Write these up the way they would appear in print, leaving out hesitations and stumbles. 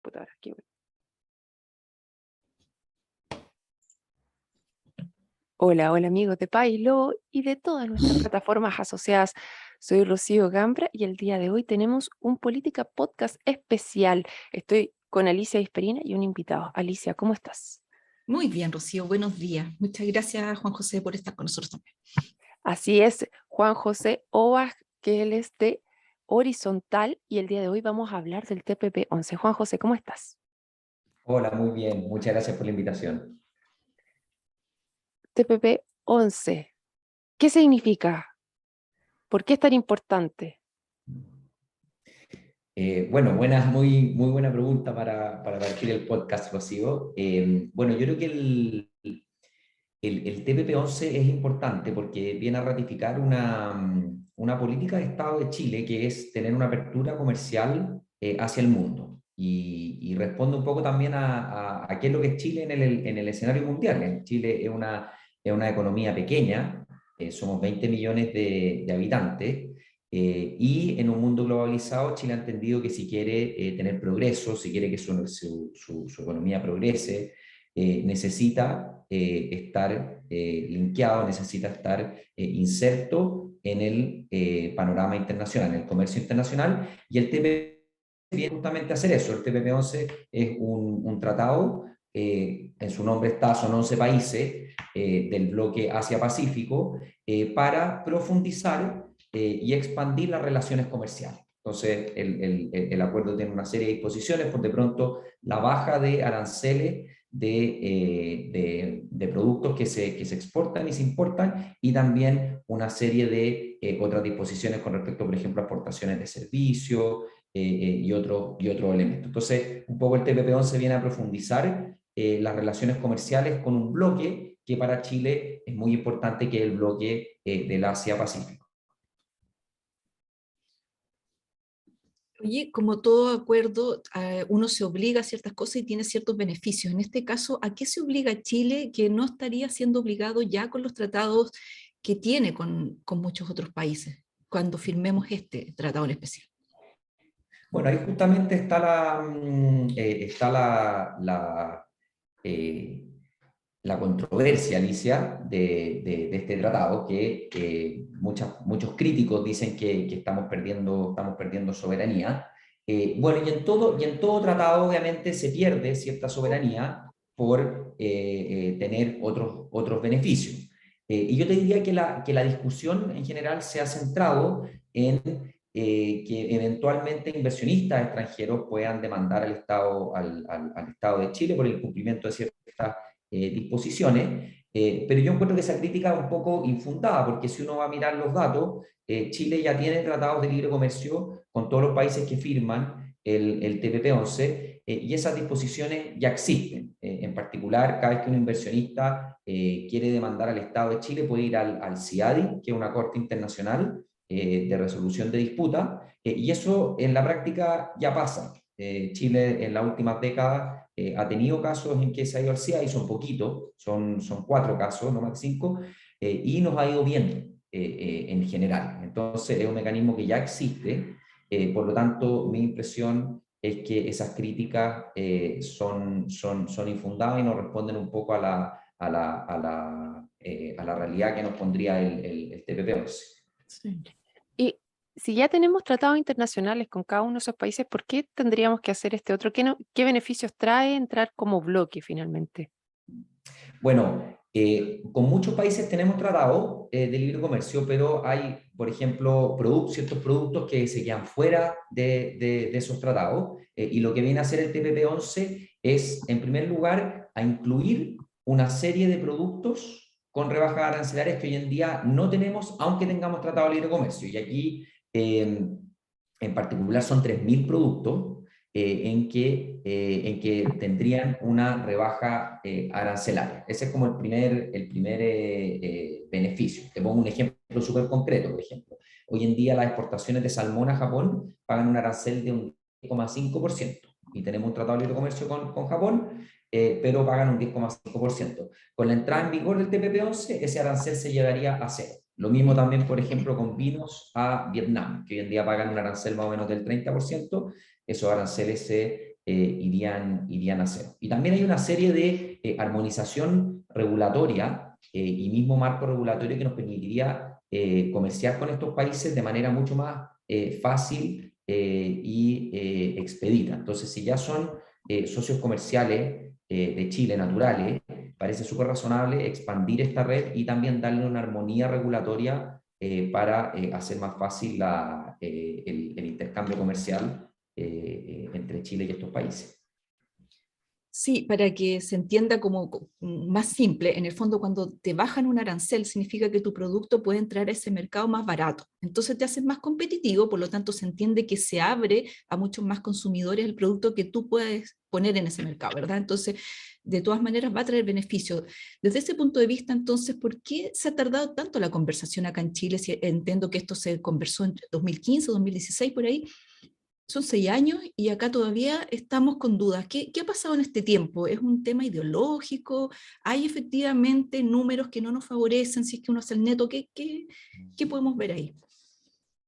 computadora. Aquí voy. Hola, hola amigos de Pailo y de todas nuestras plataformas asociadas. Soy Rocío Gambra y el día de hoy tenemos un Política Podcast especial. Estoy con Alicia Isperina y un invitado. Alicia, ¿cómo estás? Muy bien, Rocío, buenos días. Muchas gracias, Juan José, por estar con nosotros también. Así es, Juan José Ovas, que él es de Horizontal y el día de hoy vamos a hablar del TPP-11. Juan José, ¿cómo estás? Hola, muy bien. Muchas gracias por la invitación. TPP-11, ¿qué significa? ¿Por qué es tan importante? Bueno, muy buena pregunta para partir el podcast, Rocío. Bueno, yo creo que el TPP-11 es importante porque viene a ratificar una política de Estado de Chile que es tener una apertura comercial hacia el mundo. Y responde un poco también a qué es lo que es Chile en el escenario mundial. Chile es una economía pequeña, somos 20 millones de habitantes. Y en un mundo globalizado, Chile ha entendido que si quiere tener progreso, si quiere que su economía progrese, necesita estar linkeado, necesita estar inserto en el panorama internacional, en el comercio internacional, y el TPP viene justamente a hacer eso. El TPP-11 es un tratado, en su nombre está, son 11 países del bloque Asia-Pacífico, para profundizar y expandir las relaciones comerciales. Entonces, el acuerdo tiene una serie de disposiciones, por de pronto la baja de aranceles de productos que se exportan y se importan, y también una serie de otras disposiciones con respecto, por ejemplo, a exportaciones de servicios y otros elementos. Entonces, un poco el TPP-11 viene a profundizar las relaciones comerciales con un bloque que para Chile es muy importante, que es el bloque del Asia-Pacífico. Oye, como todo acuerdo, uno se obliga a ciertas cosas y tiene ciertos beneficios. En este caso, ¿a qué se obliga Chile que no estaría siendo obligado ya con los tratados que tiene con muchos otros países cuando firmemos este tratado en especial? Bueno, ahí justamente está eh, la controversia, Alicia, de este tratado, que muchos críticos dicen que estamos perdiendo soberanía. Bueno, y en todo tratado obviamente se pierde cierta soberanía por tener otros beneficios. Y yo te diría que la discusión en general se ha centrado en que eventualmente inversionistas extranjeros puedan demandar al al Estado de Chile por el cumplimiento de ciertas disposiciones, pero yo encuentro que esa crítica es un poco infundada, porque si uno va a mirar los datos, Chile ya tiene tratados de libre comercio con todos los países que firman el TPP-11, y esas disposiciones ya existen. En particular, cada vez que un inversionista quiere demandar al Estado de Chile, puede ir al CIADI, que es una corte internacional de resolución de disputa, y eso en la práctica ya pasa. Chile en las últimas décadas ha tenido casos en que se ha ido al CIA, y son poquitos, son 4 casos, no más 5, y nos ha ido bien en general. Entonces es un mecanismo que ya existe, por lo tanto mi impresión es que esas críticas son infundadas y no responden un poco a la realidad que nos pondría el TPP-11. Sí. Y si ya tenemos tratados internacionales con cada uno de esos países, ¿por qué tendríamos que hacer este otro? ¿Qué beneficios trae entrar como bloque finalmente? Bueno, con muchos países tenemos tratados de libre comercio, pero hay, por ejemplo, ciertos productos que se quedan fuera de esos tratados, y lo que viene a hacer el TPP-11 es, en primer lugar, a incluir una serie de productos con rebajas arancelarias que hoy en día no tenemos, aunque tengamos tratado de libre comercio. Y aquí, en particular, son 3.000 productos en que tendrían una rebaja arancelaria. Ese es como el primer beneficio. Te pongo un ejemplo súper concreto, por ejemplo. Hoy en día las exportaciones de salmón a Japón pagan un arancel de un 10,5%, y tenemos un tratado de libre comercio con Japón, pero pagan un 10,5%. Con la entrada en vigor del TPP-11, ese arancel se llegaría a cero. Lo mismo también, por ejemplo, con vinos a Vietnam, que hoy en día pagan un arancel más o menos del 30%. Esos aranceles irían a cero. Y también hay una serie de armonización regulatoria y mismo marco regulatorio que nos permitiría comerciar con estos países de manera mucho más fácil y expedita. Entonces, si ya son socios comerciales de Chile naturales, parece súper razonable expandir esta red y también darle una armonía regulatoria para hacer más fácil el intercambio comercial entre Chile y estos países. Sí, para que se entienda como más simple, en el fondo cuando te bajan un arancel significa que tu producto puede entrar a ese mercado más barato. Entonces te haces más competitivo, por lo tanto se entiende que se abre a muchos más consumidores el producto que tú puedes poner en ese mercado, ¿verdad? Entonces, de todas maneras va a traer beneficios. Desde ese punto de vista, entonces, ¿por qué se ha tardado tanto la conversación acá en Chile? Si entiendo que esto se conversó entre 2015, 2016, por ahí. Son 6 años y acá todavía estamos con dudas. ¿Qué ha pasado en este tiempo? ¿Es un tema ideológico? ¿Hay efectivamente números que no nos favorecen si es que uno hace el neto? ¿Qué podemos ver ahí?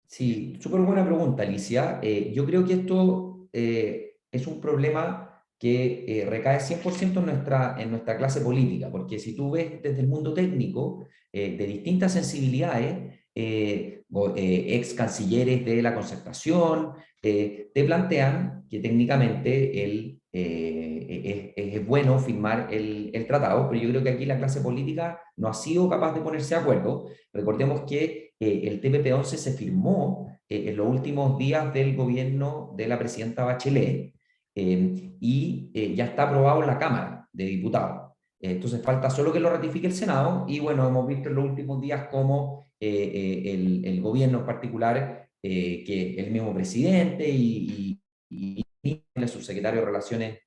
Sí, súper buena pregunta, Alicia. Yo creo que esto es un problema que recae 100% en nuestra clase política, porque si tú ves desde el mundo técnico, de distintas sensibilidades, ex cancilleres de la concertación, te plantean que técnicamente es bueno firmar el tratado, pero yo creo que aquí la clase política no ha sido capaz de ponerse de acuerdo. Recordemos que el TPP-11 se firmó en los últimos días del gobierno de la presidenta Bachelet y ya está aprobado en la Cámara de Diputados. Entonces falta solo que lo ratifique el Senado y bueno, hemos visto en los últimos días cómo el gobierno en particular, que el mismo presidente y el subsecretario de Relaciones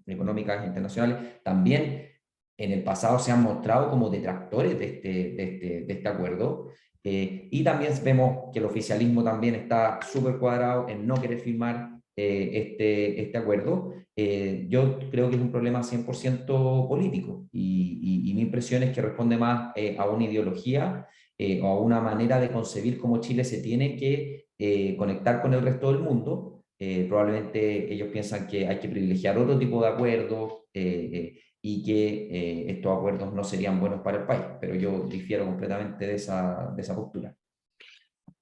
Económicas Internacionales también en el pasado se han mostrado como detractores de este acuerdo. Y también vemos que el oficialismo también está súper cuadrado en no querer firmar este acuerdo. Yo creo que es un problema 100% político y mi impresión es que responde más a una ideología o a una manera de concebir cómo Chile se tiene que conectar con el resto del mundo. Probablemente ellos piensan que hay que privilegiar otro tipo de acuerdos y que estos acuerdos no serían buenos para el país, pero yo difiero completamente de esa postura.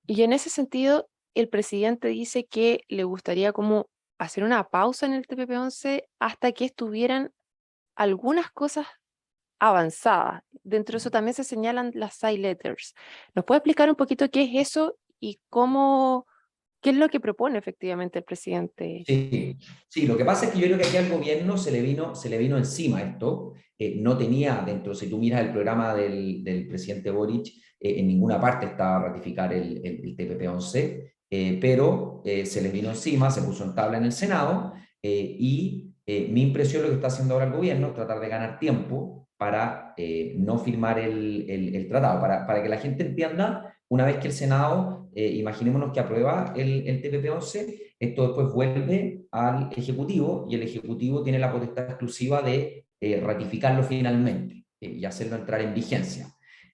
Y en ese sentido, el presidente dice que le gustaría como hacer una pausa en el TPP-11 hasta que estuvieran algunas cosas avanzadas. Dentro de eso también se señalan las side letters. ¿Nos puede explicar un poquito qué es eso y qué es lo que propone efectivamente el presidente? Sí, sí, lo que pasa es que yo creo que aquí al gobierno se le vino encima esto. No tenía dentro, si tú miras el programa del presidente Boric, en ninguna parte estaba ratificar el TPP-11, pero se les vino encima, se puso en tabla en el Senado y mi impresión lo que está haciendo ahora el gobierno es tratar de ganar tiempo para no firmar el tratado, para que la gente entienda, una vez que el Senado, imaginémonos que aprueba el TPP-11, esto después vuelve al Ejecutivo y el Ejecutivo tiene la potestad exclusiva de ratificarlo finalmente y hacerlo entrar en vigencia.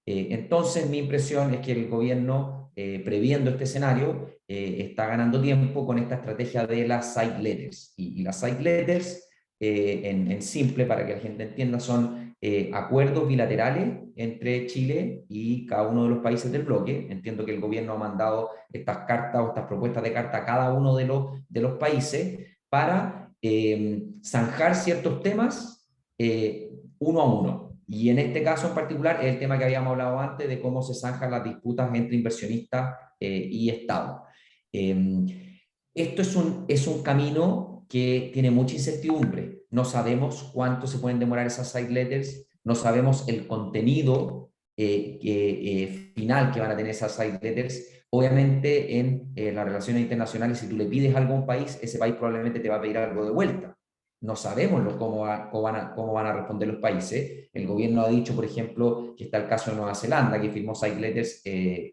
Entonces, mi impresión es que el gobierno, previendo este escenario, está ganando tiempo con esta estrategia de las side letters. Y las side letters, en simple, para que la gente entienda, son acuerdos bilaterales entre Chile y cada uno de los países del bloque. Entiendo que el gobierno ha mandado estas cartas o estas propuestas de carta a cada uno de los países para zanjar ciertos temas uno a uno. Y en este caso en particular es el tema que habíamos hablado antes de cómo se zanjan las disputas entre inversionistas y Estado. Esto es un camino que tiene mucha incertidumbre. No sabemos cuánto se pueden demorar esas side letters, no sabemos el contenido final que van a tener esas side letters. Obviamente en las relaciones internacionales, si tú le pides algo a un país, ese país probablemente te va a pedir algo de vuelta. No sabemos cómo van a responder los países. El gobierno ha dicho, por ejemplo, que está el caso de Nueva Zelanda, que firmó side letters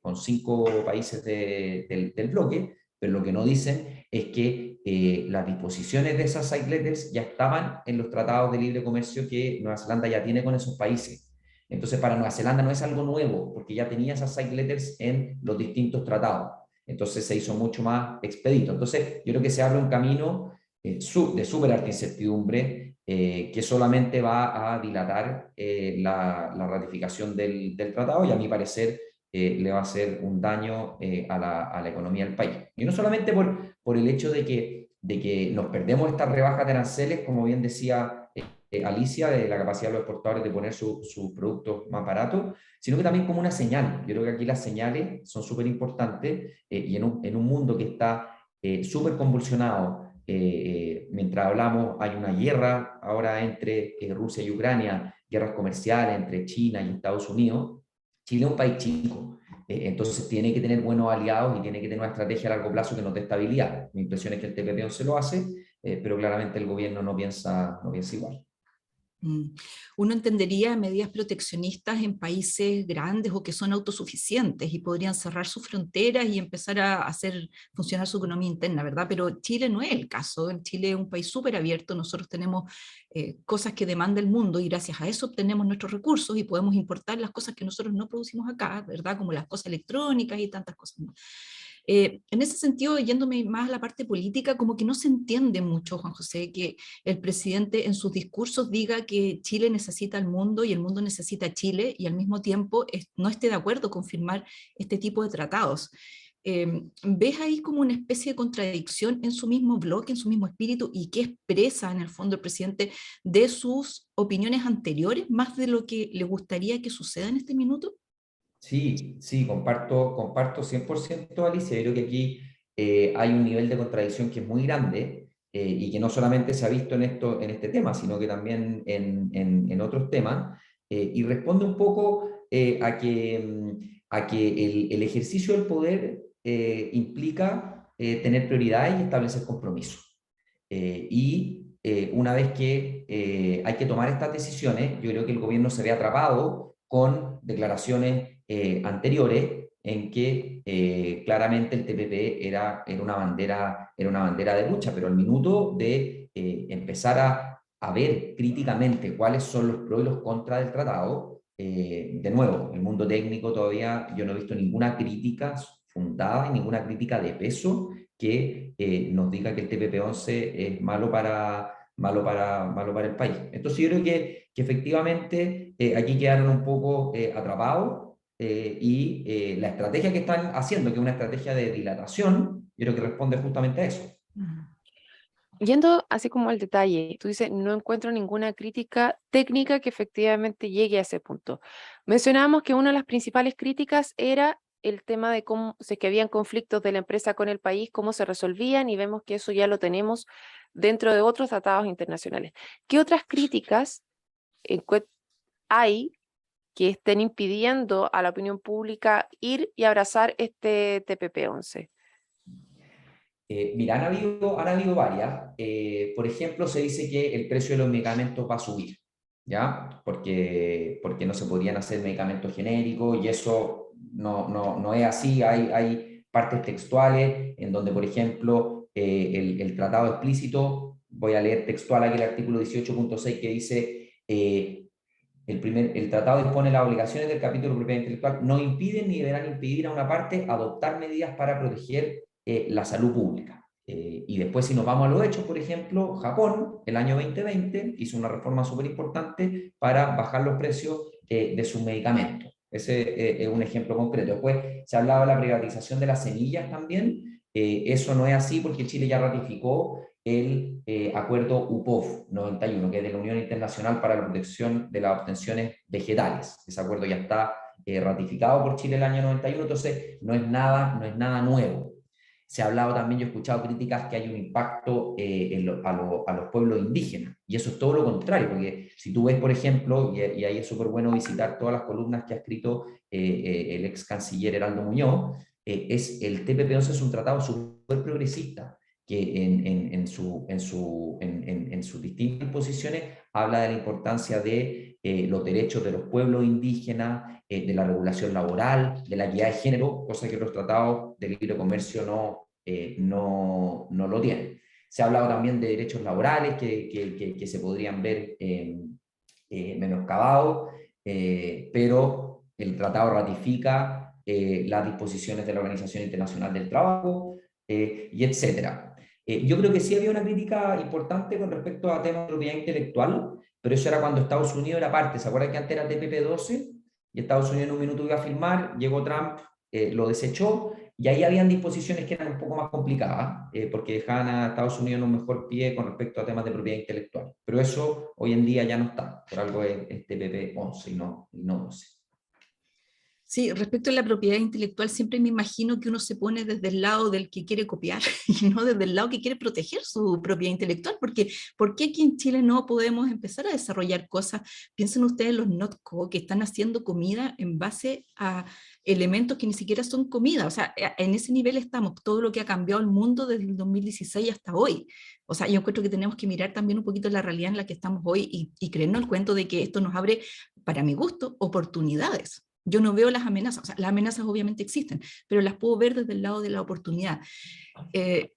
con 5 países del bloque, pero lo que no dicen es que las disposiciones de esas side letters ya estaban en los tratados de libre comercio que Nueva Zelanda ya tiene con esos países. Entonces, para Nueva Zelanda no es algo nuevo, porque ya tenía esas side letters en los distintos tratados. Entonces, se hizo mucho más expedito. Entonces, yo creo que se abre un camino de súper alta incertidumbre, que solamente va a dilatar la ratificación del tratado y a mi parecer le va a hacer un daño a la economía del país. Y no solamente por el hecho de que nos perdemos estas rebajas de aranceles, como bien decía Alicia, de la capacidad de los exportadores de poner sus productos más baratos, sino que también como una señal. Yo creo que aquí las señales son súper importantes y en un mundo que está súper convulsionado, mientras hablamos hay una guerra ahora entre Rusia y Ucrania, guerras comerciales entre China y Estados Unidos. Chile es un país chico, entonces tiene que tener buenos aliados y tiene que tener una estrategia a largo plazo que nos dé estabilidad. Mi impresión es que el TPP-11 lo hace, pero claramente el gobierno no piensa igual. Uno entendería medidas proteccionistas en países grandes o que son autosuficientes y podrían cerrar sus fronteras y empezar a hacer funcionar su economía interna, ¿verdad? Pero Chile no es el caso. Chile es un país súper abierto, nosotros tenemos cosas que demanda el mundo y gracias a eso obtenemos nuestros recursos y podemos importar las cosas que nosotros no producimos acá, ¿verdad? Como las cosas electrónicas y tantas cosas más. En ese sentido, yéndome más a la parte política, como que no se entiende mucho, Juan José, que el presidente en sus discursos diga que Chile necesita al mundo y el mundo necesita a Chile y al mismo tiempo no esté de acuerdo con firmar este tipo de tratados. ¿Ves ahí como una especie de contradicción en su mismo bloque, en su mismo espíritu y que expresa en el fondo el presidente de sus opiniones anteriores, más de lo que le gustaría que suceda en este minuto? Sí, sí, comparto 100%, Alicia. Yo creo que aquí hay un nivel de contradicción que es muy grande y que no solamente se ha visto en este tema, sino que también en otros temas, y responde un poco a que el ejercicio del poder implica tener prioridades y establecer compromisos. Una vez que hay que tomar estas decisiones, yo creo que el gobierno se ve atrapado con declaraciones anteriores en que claramente el TPP era una bandera de lucha, pero al minuto de empezar a ver críticamente cuáles son los pros y los contras del tratado, de nuevo, el mundo técnico todavía yo no he visto ninguna crítica fundada y ninguna crítica de peso que nos diga que el TPP-11 es malo para el país. Entonces yo creo que efectivamente aquí quedaron un poco atrapados la estrategia que están haciendo, que es una estrategia de dilatación, yo creo que responde justamente a eso. Yendo así como al detalle, tú dices, no encuentro ninguna crítica técnica que efectivamente llegue a ese punto. Mencionábamos que una de las principales críticas era el tema de cómo, si es que habían conflictos de la empresa con el país, cómo se resolvían, y vemos que eso ya lo tenemos dentro de otros tratados internacionales. ¿Qué otras críticas hay que estén impidiendo a la opinión pública ir y abrazar este TPP-11? Mira, han habido varias. Por ejemplo, se dice que el precio de los medicamentos va a subir, ¿ya? Porque no se podrían hacer medicamentos genéricos y eso no es así. Hay partes textuales en donde, por ejemplo, el tratado explícito, voy a leer textual aquí el artículo 18.6 que dice, el tratado dispone las obligaciones del capítulo de propiedad intelectual, no impiden ni deberán impedir a una parte adoptar medidas para proteger la salud pública. Y después, si nos vamos a los hechos, por ejemplo, Japón, el año 2020, hizo una reforma súper importante para bajar los precios de sus medicamentos. Ese es un ejemplo concreto. Después se hablaba de la privatización de las semillas también. Eso no es así porque Chile ya ratificó el acuerdo UPOV 91, que es de la Unión Internacional para la Protección de las Obtenciones Vegetales. Ese acuerdo ya está ratificado por Chile el año 91, entonces no es nada nuevo. Se ha hablado también, yo he escuchado críticas que hay un impacto a los pueblos indígenas, y eso es todo lo contrario, porque si tú ves, por ejemplo, y ahí es súper bueno visitar todas las columnas que ha escrito el ex canciller Heraldo Muñoz, el TPP-11 es un tratado súper progresista, que en sus distintas posiciones habla de la importancia de los derechos de los pueblos indígenas, de la regulación laboral, de la equidad de género, cosa que los tratados de libre comercio no lo tienen. Se ha hablado también de derechos laborales que se podrían ver menoscabados, pero el tratado ratifica las disposiciones de la Organización Internacional del Trabajo, y etcétera. Yo creo que sí había una crítica importante con respecto a temas de propiedad intelectual, pero eso era cuando Estados Unidos era parte. ¿Se acuerdan que antes era TPP-12? Y Estados Unidos en un minuto iba a firmar, llegó Trump, lo desechó, y ahí habían disposiciones que eran un poco más complicadas, porque dejaban a Estados Unidos en un mejor pie con respecto a temas de propiedad intelectual. Pero eso hoy en día ya no está, por algo es TPP-11 y no 12. Sí, respecto a la propiedad intelectual, siempre me imagino que uno se pone desde el lado del que quiere copiar y no desde el lado que quiere proteger su propiedad intelectual, porque ¿por qué aquí en Chile no podemos empezar a desarrollar cosas? Piensen ustedes los NotCo que están haciendo comida en base a elementos que ni siquiera son comida, o sea, en ese nivel estamos, todo lo que ha cambiado el mundo desde el 2016 hasta hoy. O sea, yo encuentro que tenemos que mirar también un poquito la realidad en la que estamos hoy y creernos el cuento de que esto nos abre, para mi gusto, oportunidades. Yo no veo las amenazas, o sea, las amenazas obviamente existen, pero las puedo ver desde el lado de la oportunidad. Eh,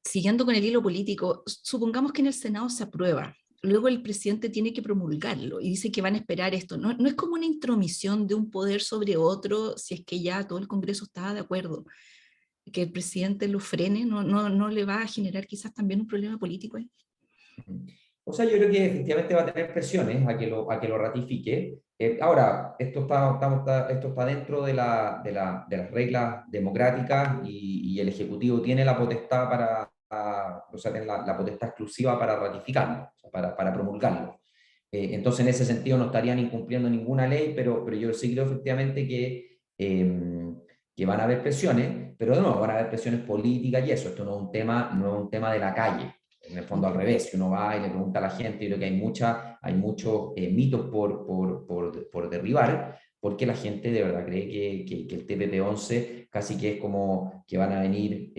Siguiendo con el hilo político, supongamos que en el Senado se aprueba, luego el presidente tiene que promulgarlo y dice que van a esperar esto. No, no es como una intromisión de un poder sobre otro si es que ya todo el Congreso está de acuerdo. Que el presidente lo frene, no le va a generar quizás también un problema político ahí. O sea, yo creo que efectivamente va a tener presiones a que lo ratifique. Ahora, esto está dentro de de las reglas democráticas y el Ejecutivo tiene la potestad o sea, tiene la potestad exclusiva para ratificarlo, o sea, para promulgarlo. Entonces, en ese sentido, no estarían incumpliendo ninguna ley, pero yo sí creo efectivamente que van a haber presiones, pero de nuevo, van a haber presiones políticas y eso. Esto no es no es un tema de la calle. En el fondo al revés, si uno va y le pregunta a la gente, yo creo que hay muchos mitos por derribar, porque la gente de verdad cree que el TPP-11 casi que es como que van a venir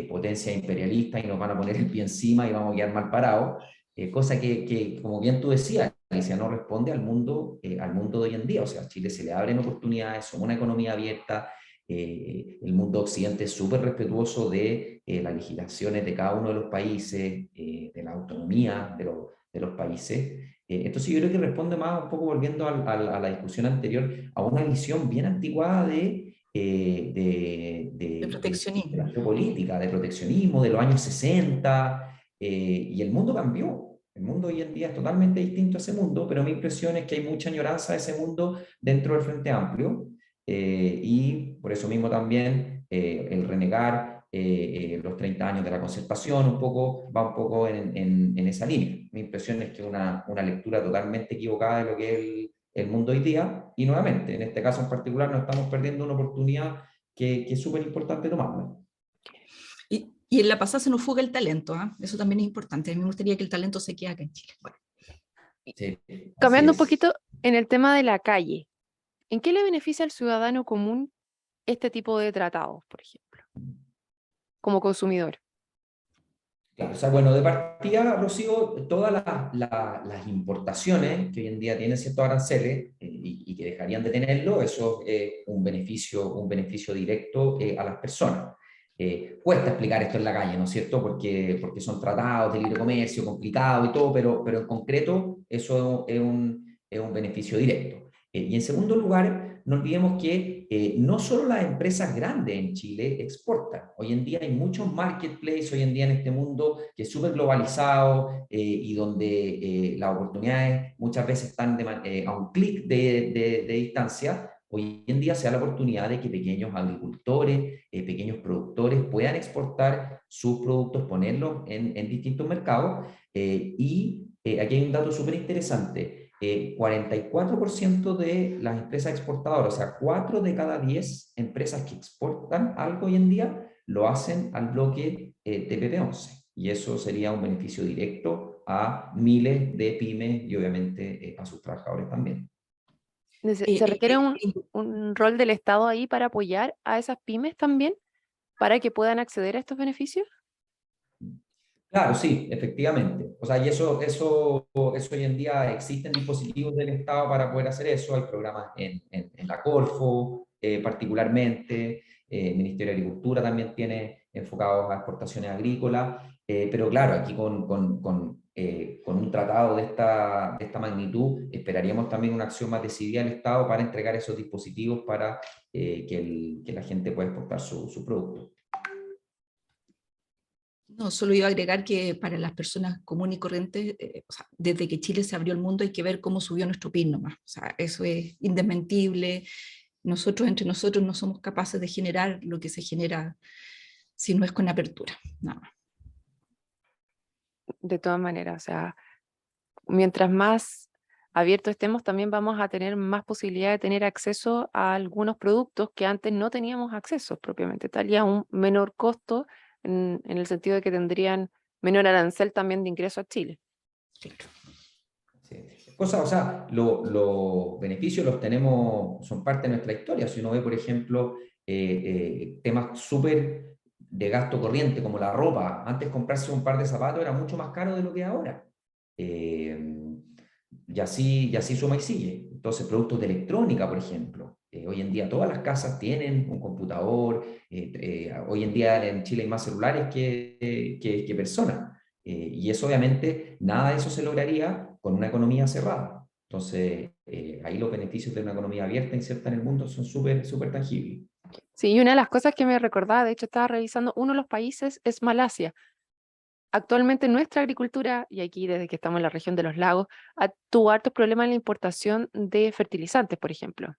potencias imperialistas y nos van a poner el pie encima y vamos a quedar mal parados, cosa que, como bien tú decías, Alicia, no responde al mundo de hoy en día. O sea, a Chile se le abren oportunidades, somos una economía abierta, el mundo occidente es súper respetuoso de las legislaciones de cada uno de los países, de la autonomía de los países. Entonces yo creo que responde más, un poco volviendo a la discusión anterior, a una visión bien anticuada De de la proteccionismo. geopolítica, de proteccionismo, de los años 60, y el mundo cambió. El mundo hoy en día es totalmente distinto a ese mundo, pero mi impresión es que hay mucha añoranza de ese mundo dentro del Frente Amplio. Y por eso mismo también el renegar los 30 años de la concertación va un poco en esa línea. Mi impresión es que es una lectura totalmente equivocada de lo que es el mundo hoy día, y nuevamente, en este caso en particular, nos estamos perdiendo una oportunidad que es súper importante tomarla. Y en la pasada se nos fuga el talento, ¿eh? Eso también es importante. A mí me gustaría que el talento se quede acá en Chile. Bueno. Sí, así Cambiando un es. poquito en el tema de la calle, ¿en qué le beneficia al ciudadano común este tipo de tratados, por ejemplo, como consumidor? Claro, o sea, bueno, de partida, Rocío, todas las importaciones que hoy en día tienen ciertos aranceles y que dejarían de tenerlo, eso es un beneficio directo a las personas. Cuesta explicar esto en la calle, ¿no es cierto? Porque son tratados de libre comercio, complicado y todo, pero en concreto eso es un beneficio directo. Y en segundo lugar, no olvidemos que no solo las empresas grandes en Chile exportan. Hoy en día hay muchos marketplaces, hoy en día en este mundo que es súper globalizado y donde las oportunidades muchas veces están a un clic de distancia. Hoy en día se da la oportunidad de que pequeños agricultores, pequeños productores puedan exportar sus productos, ponerlos en distintos mercados. Aquí hay un dato súper interesante. 44% de las empresas exportadoras, o sea, 4 de cada 10 empresas que exportan algo hoy en día, lo hacen al bloque TPP-11. Y eso sería un beneficio directo a miles de pymes y obviamente a sus trabajadores también. ¿Se requiere un rol del Estado ahí para apoyar a esas pymes también, para que puedan acceder a estos beneficios? Claro, sí, efectivamente. O sea, y eso hoy en día existen dispositivos del Estado para poder hacer eso. Hay programas en la Corfo, particularmente. El Ministerio de Agricultura también tiene enfocados a exportaciones agrícolas. Pero claro, aquí con un tratado de esta magnitud, esperaríamos también una acción más decidida del Estado para entregar esos dispositivos para que la gente pueda exportar su producto. No, solo iba a agregar que para las personas comunes y corrientes, o sea, desde que Chile se abrió al mundo hay que ver cómo subió nuestro PIB nomás. O sea, eso es indesmentible. Nosotros entre nosotros no somos capaces de generar lo que se genera si no es con apertura. Nada más. De todas maneras, o sea, mientras más abiertos estemos, también vamos a tener más posibilidad de tener acceso a algunos productos que antes no teníamos acceso propiamente tal, y a un menor costo en el sentido de que tendrían menor arancel también de ingreso a Chile. Claro. Sí. Cosa, o sea, los beneficios los tenemos, son parte de nuestra historia. Si uno ve, por ejemplo, temas súper de gasto corriente, como la ropa, antes comprarse un par de zapatos era mucho más caro de lo que es ahora. Y así suma y sigue. Entonces, productos de electrónica, por ejemplo. Hoy en día todas las casas tienen un computador. Hoy en día en Chile hay más celulares que personas. Y eso obviamente, nada de eso se lograría con una economía cerrada. Entonces, ahí los beneficios de una economía abierta, inserta en el mundo, son súper, súper tangibles. Sí, y una de las cosas que me recordaba, de hecho estaba revisando, uno de los países es Malasia. Actualmente nuestra agricultura, y aquí desde que estamos en la región de los lagos, tuvo hartos problemas en la importación de fertilizantes, por ejemplo.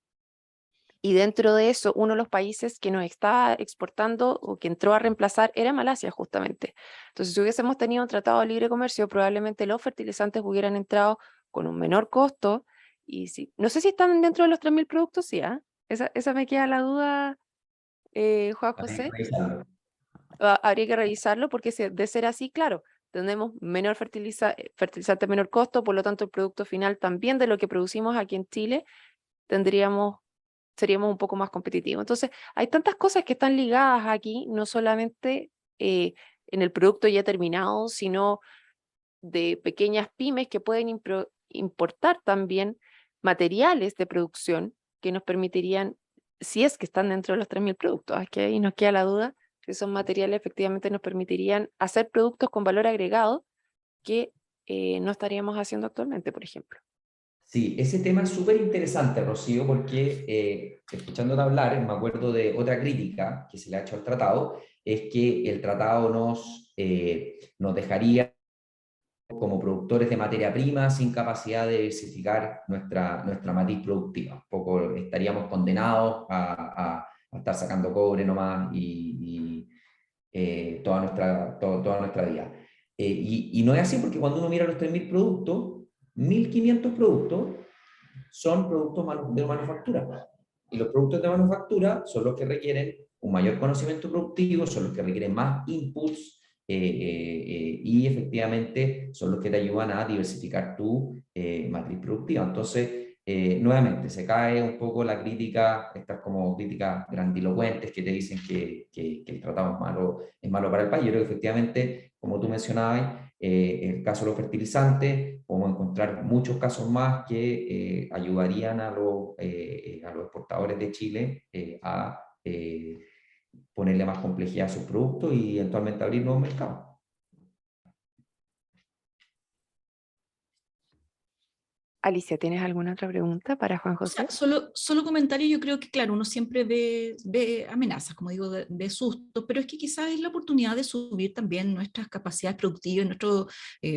Y dentro de eso, uno de los países que nos estaba exportando o que entró a reemplazar era Malasia, justamente. Entonces, si hubiésemos tenido un tratado de libre comercio, probablemente los fertilizantes hubieran entrado con un menor costo. Y si, no sé si están dentro de los 3.000 productos, sí, ¿ah? Esa me queda la duda, Juan Habría que José. revisarlo. Habría que revisarlo porque de ser así, claro, tenemos menor fertilizante a menor costo, por lo tanto el producto final también de lo que producimos aquí en Chile tendríamos, seríamos un poco más competitivos. Entonces, hay tantas cosas que están ligadas aquí, no solamente en el producto ya terminado, sino de pequeñas pymes que pueden importar también materiales de producción que nos permitirían, si es que están dentro de los 3.000 productos, es que ahí nos queda la duda, si esos materiales efectivamente nos permitirían hacer productos con valor agregado que no estaríamos haciendo actualmente, por ejemplo. Sí, ese tema es súper interesante, Rocío, porque escuchándote hablar, me acuerdo de otra crítica que se le ha hecho al tratado, es que el tratado nos dejaría como productores de materia prima sin capacidad de diversificar nuestra matriz productiva. Un poco estaríamos condenados a estar sacando cobre nomás y toda nuestra vida. Y no es así porque cuando uno mira los 3.000 productos, 1.500 productos son productos de manufactura. Y los productos de manufactura son los que requieren un mayor conocimiento productivo, son los que requieren más inputs y efectivamente son los que te ayudan a diversificar tu matriz productiva. Entonces, nuevamente, se cae un poco la crítica, estas como críticas grandilocuentes que te dicen que el tratado es malo para el país. Yo creo que efectivamente, como tú mencionabas, el caso de los fertilizantes, podemos encontrar muchos casos más que ayudarían a los exportadores de Chile a ponerle más complejidad a sus productos y eventualmente abrir nuevos mercados. Alicia, ¿tienes alguna otra pregunta para Juan O sea, José? solo comentario, yo creo que claro, uno siempre ve amenazas, como digo, ve sustos, pero es que quizás es la oportunidad de subir también nuestras capacidades productivas, nuestro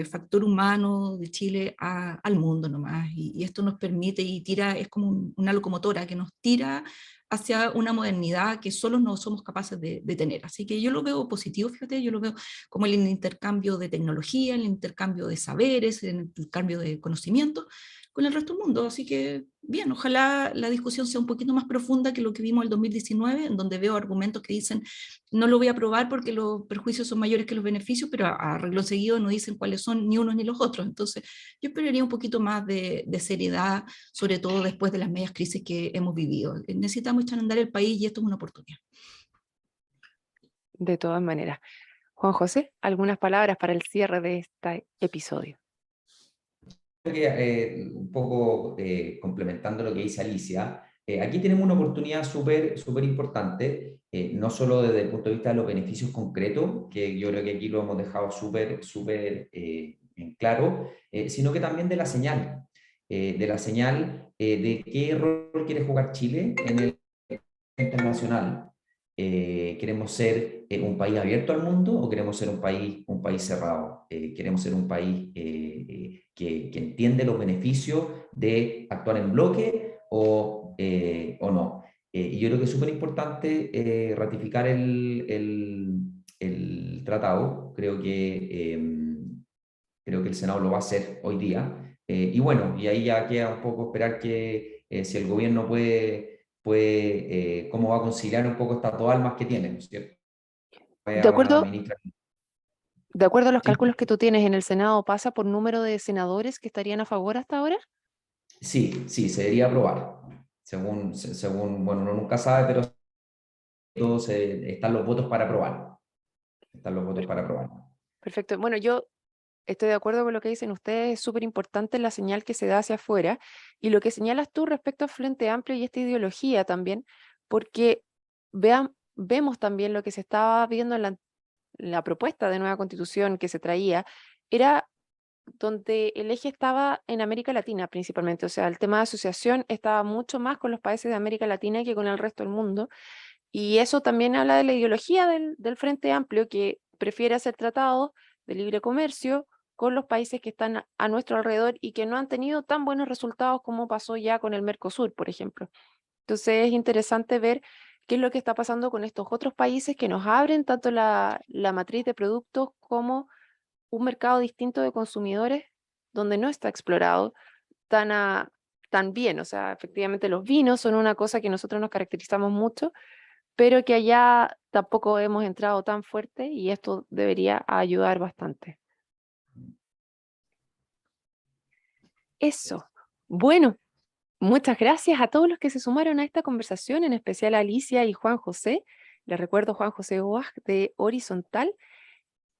factor humano de Chile al mundo nomás, y esto nos permite y tira, es como una locomotora que nos tira hacia una modernidad que solo no somos capaces de tener. Así que yo lo veo positivo, fíjate, yo lo veo como el intercambio de tecnología, el intercambio de saberes, el intercambio de conocimientos con el resto del mundo. Así que, bien, ojalá la discusión sea un poquito más profunda que lo que vimos el 2019, en donde veo argumentos que dicen, no lo voy a aprobar porque los perjuicios son mayores que los beneficios, pero a arreglo seguido no dicen cuáles son ni unos ni los otros. Entonces, yo esperaría un poquito más de seriedad, sobre todo después de las medias crisis que hemos vivido. Necesitamos echar a andar el país y esto es una oportunidad. De todas maneras. Juan José, algunas palabras para el cierre de este episodio. Creo que un poco complementando lo que dice Alicia, aquí tenemos una oportunidad súper súper importante, no solo desde el punto de vista de los beneficios concretos, que yo creo que aquí lo hemos dejado súper súper en claro, sino que también de la señal de qué rol quiere jugar Chile en el internacional. ¿Queremos ser un país abierto al mundo o queremos ser un país cerrado? ¿Queremos ser un país que entiende los beneficios de actuar en bloque o no? Y yo creo que es súper importante ratificar el tratado. Creo que el Senado lo va a hacer hoy día. Y bueno, y ahí ya queda un poco esperar que si el gobierno puede cómo va a conciliar un poco estas dos almas que tiene, ¿no es cierto? De La acuerdo, ministra. de acuerdo a los ¿Sí? cálculos que tú tienes en el Senado, ¿pasa por número de senadores que estarían a favor hasta ahora? Sí, sí, se debería aprobar. Según, bueno, uno nunca sabe, pero están los votos para aprobar. Están los votos Per- para aprobar. Perfecto. Bueno, yo estoy de acuerdo con lo que dicen ustedes, es súper importante la señal que se da hacia afuera y lo que señalas tú respecto al Frente Amplio y esta ideología también, porque vemos también lo que se estaba viendo en la propuesta de nueva constitución que se traía, era donde el eje estaba en América Latina principalmente, o sea, el tema de asociación estaba mucho más con los países de América Latina que con el resto del mundo, y eso también habla de la ideología del Frente Amplio, que prefiere hacer tratados de libre comercio con los países que están a nuestro alrededor y que no han tenido tan buenos resultados como pasó ya con el Mercosur, por ejemplo. Entonces es interesante ver qué es lo que está pasando con estos otros países que nos abren tanto la matriz de productos como un mercado distinto de consumidores donde no está explorado tan, tan bien. O sea, efectivamente los vinos son una cosa que nosotros nos caracterizamos mucho, pero que allá tampoco hemos entrado tan fuerte y esto debería ayudar bastante. Eso. Bueno, muchas gracias a todos los que se sumaron a esta conversación, en especial a Alicia y Juan José. Les recuerdo Juan José Oaj de Horizontal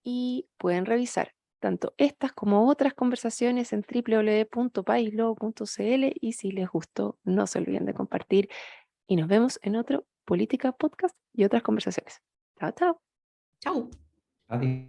y pueden revisar tanto estas como otras conversaciones en www.paislo.cl y si les gustó, no se olviden de compartir y nos vemos en otro Política Podcast y otras conversaciones. Chao, chao. Chau. Adiós.